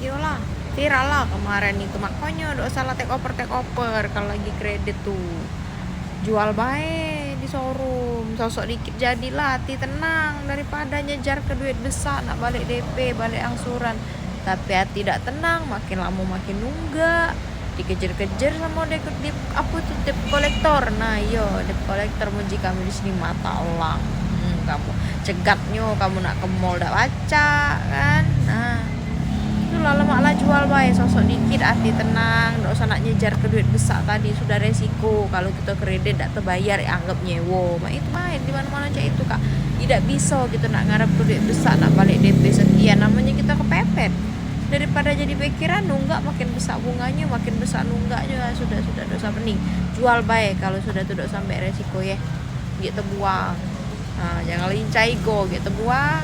Iyalah, viral lah kemarin itu, makanya nggak salah take over kalau lagi kredit tuh. Jual baik di showroom, sosok dikit jadilah, hati tenang daripada nyejar ke duit besar nak balik DP, balik angsuran. Tapi hati tidak tenang, makin lama makin nunggak, dikejar-kejar sama apa tuh debt kolektor. Nah yo, debt kolektor muji kami di sini mata elang. Kamu cegatnya, kamu nak ke mall dak baca kan. Nah itu lah lemak lah, jual baik sosok dikit, hati tenang, nggak usah nak nyejar ke duit besar tadi, sudah resiko kalau kita kredit tidak terbayar ya anggap nyewo. Itu main di mana-mana aja itu kak, tidak bisa gitu nak ngarep ke duit besar nak balik DP sekian, namanya kita kepepet. Daripada jadi pikiran nunggak makin besar bunganya, makin besar nunggaknya, sudah dosa pening jual baik kalau sudah tidak sampai resiko ya gitu buang. Nah jangan lincai go gitu buang.